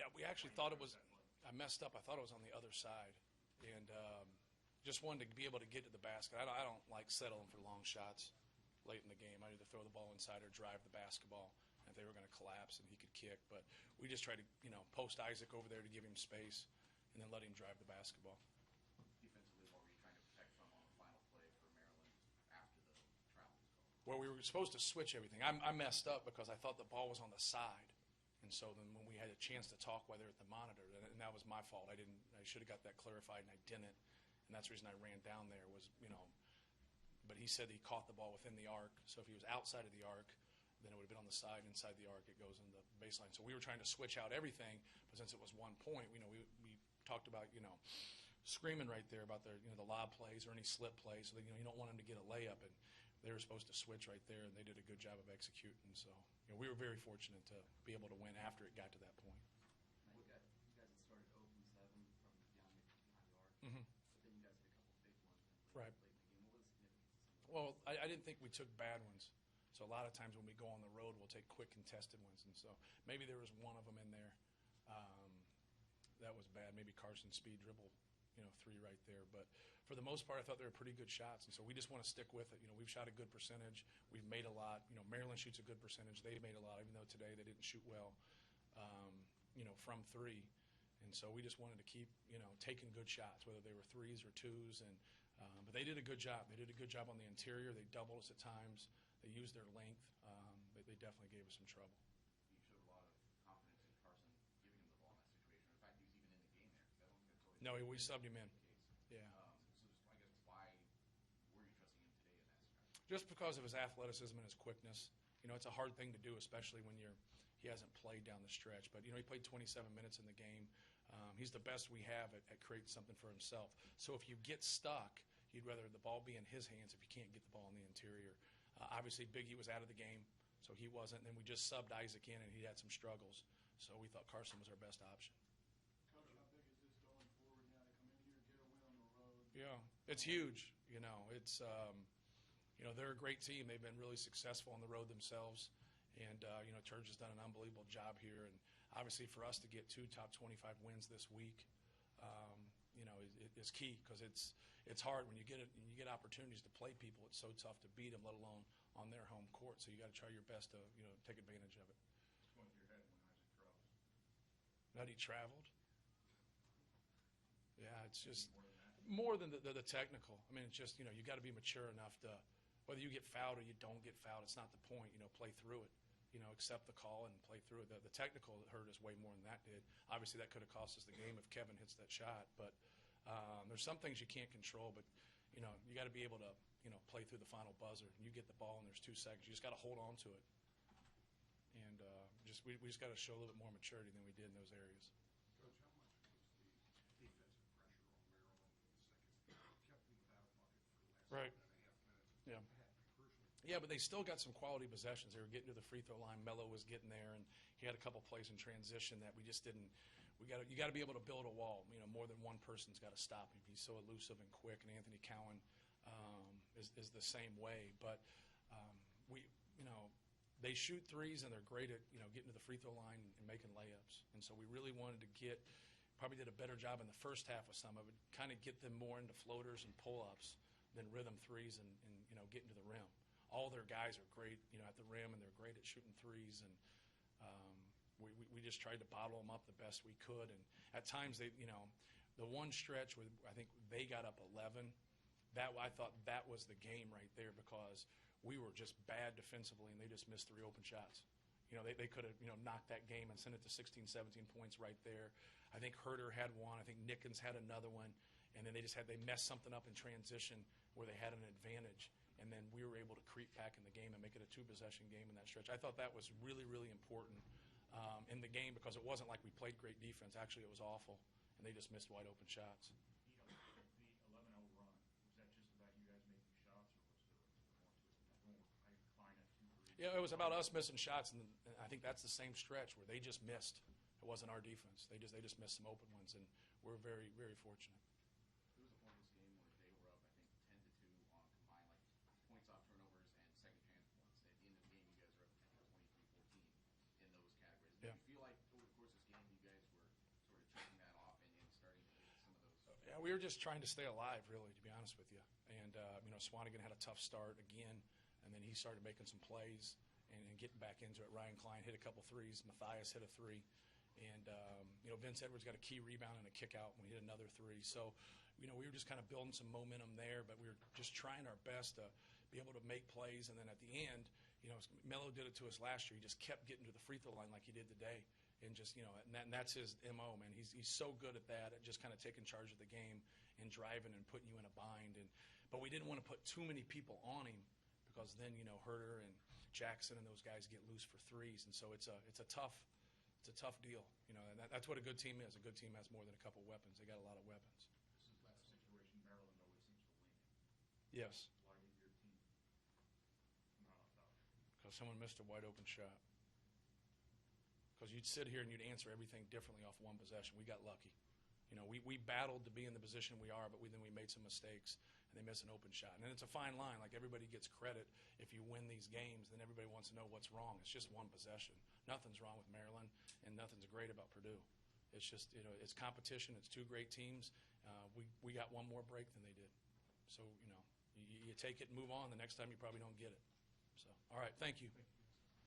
Yeah, we actually thought it was. I messed up. I thought it was on the other side, and just wanted to be able to get to the basket. I don't like settling for long shots late in the game. I either throw the ball inside or drive the basketball. And if they were going to collapse, and he could kick, but we just tried to post Isaac over there to give him space, and then let him drive the basketball. Defensively, what were you trying to protect from on the final play for Maryland after the travel was called? Well, we were supposed to switch everything. I messed up because I thought the ball was on the side. And so then when we had a chance to talk while they were at the monitor, and that was my fault. I should have got that clarified, and I didn't. And that's the reason I ran down there was, but he said he caught the ball within the arc. So if he was outside of the arc, then it would have been on the side. Inside the arc, it goes in the baseline. So we were trying to switch out everything, but since it was 1 point, we talked about, screaming right there about the lob plays or any slip plays. So that, you don't want them to get a layup, and they were supposed to switch right there, and they did a good job of executing. So we were very fortunate to be able to win after it got to that point. You guys had started 0 from 7 from behind the arc, Mm-hmm. but then you guys had a couple of big ones Right. late in the game. What was the significance of some of those? Well, I didn't think we took bad ones. So a lot of times when we go on the road, we'll take quick contested ones. And so maybe there was one of them in there that was bad. Maybe Carson's speed dribble, 3 right there. But for the most part, I thought they were pretty good shots. And so we just want to stick with it. We've shot a good percentage. We've made a lot. Maryland shoots a good percentage. They've made a lot, even though today they didn't shoot well, from 3. And so we just wanted to keep, taking good shots, whether they were 3s or 2s. And but they did a good job. They did a good job on the interior. They doubled us at times. They used their length. They definitely gave us some trouble. You showed a lot of confidence in Carson giving him the ball in that situation. In fact, he was even in the game there. That wasn't totally No, we subbed him in. Yeah. So just, I guess, why were you trusting him today in that stretch? Just because of his athleticism and his quickness. It's a hard thing to do, especially when he hasn't played down the stretch. But, he played 27 minutes in the game. He's the best we have at creating something for himself. So if you get stuck, you'd rather the ball be in his hands if you can't get the ball in the interior. Obviously, Biggie was out of the game, so he wasn't. And then we just subbed Isaac in, and he had some struggles. So we thought Carson was our best option. Coach, how big is this going forward now to come in here, get a win on the road? Yeah, it's huge. It's they're a great team. They've been really successful on the road themselves, and Turge has done an unbelievable job here. And obviously, for us to get 2 top 25 wins this week, is key because it's hard when you get opportunities to play people. It's so tough to beat them, let alone on their home court. So you got to try your best to take advantage of it. What's going through your head when Isaac travels? That he traveled. Yeah, it's just more than the technical. I mean, it's just you got to be mature enough to whether you get fouled or you don't get fouled. It's not the point. Play through it. Accept the call and play through it. The technical hurt us way more than that did. Obviously, that could have cost us the game if Kevin hits that shot. But there's some things you can't control. But you got to be able to play through the final buzzer. You get the ball and there's 2 seconds. You just got to hold on to it. And we just got to show a little bit more maturity than we did in those areas. Coach, how much was the defensive pressure on Maryland in the second? Kept them without a bucket for the last Right. 7.5 minutes. Yeah. That had to be crucial. Yeah, but they still got some quality possessions. They were getting to the free throw line. Melo was getting there, and he had a couple plays in transition that we just didn't. You got to be able to build a wall. More than one person's got to stop him. He's so elusive and quick, and Anthony Cowan is the same way. But they shoot 3s, and they're great at getting to the free throw line and making layups. And so we really wanted to probably did a better job in the first half with some of it, kind of get them more into floaters and pull-ups than rhythm 3s and getting to the rim. All their guys are great, at the rim, and they're great at shooting 3s. And we just tried to bottle them up the best we could. And at times, the one stretch where I think they got up 11, I thought that was the game right there because we were just bad defensively, and they just missed 3 open shots. They could have knocked that game and sent it to 16, 17 points right there. I think Herter had one. I think Nickens had another one. And then they messed something up in transition where they had an advantage. And then we were able to creep back in the game and make it a 2-possession game in that stretch. I thought that was really, really important in the game because it wasn't like we played great defense. Actually, it was awful, and they just missed wide open shots. The 11-0 run, was that just about you guys making shots, or was there more to it? Going with Klein at 2 3? Yeah, it was about us missing shots, and I think that's the same stretch where they just missed. It wasn't our defense. They just missed some open ones, and we're very, very fortunate. There was a point in this game where they were up, I think, 10-2 on combined points off turnovers and second chance points. At the end of the game, you guys were up 23-14 in those categories. Yeah. Do you feel like over the course of this game, you guys were we were just trying to stay alive, really, to be honest with you. And, Swanigan had a tough start again, and then he started making some plays and getting back into it. Ryan Klein hit a couple threes. Matthias hit a three. And, Vince Edwards got a key rebound and a kick out when he hit another three. So, we were just kind of building some momentum there, but we were just trying our best to be able to make plays. And then at the end, Melo did it to us last year. He just kept getting to the free throw line like he did today. And just, and that's his MO, man. He's so good at that, at just kind of taking charge of the game and driving and putting you in a bind. But we didn't want to put too many people on him because then, Herter and Jackson and those guys get loose for threes. And so it's a tough deal. And that's what a good team is. A good team has more than a couple weapons. They got a lot of weapons. This is that situation Maryland always seems to win in. Yes, Why did your team come out on top? because someone missed a wide open shot. Because you'd sit here and you'd answer everything differently off one possession. We got lucky. We battled to be in the position we are, but then we made some mistakes, and they missed an open shot. And it's a fine line. Like, everybody gets credit if you win these games, then everybody wants to know what's wrong. It's just one possession. Nothing's wrong with Maryland, and nothing's great about Purdue. It's just, it's competition. It's two great teams. We got one more break than they did. So, you take it and move on. The next time you probably don't get it. So, all right, thank you.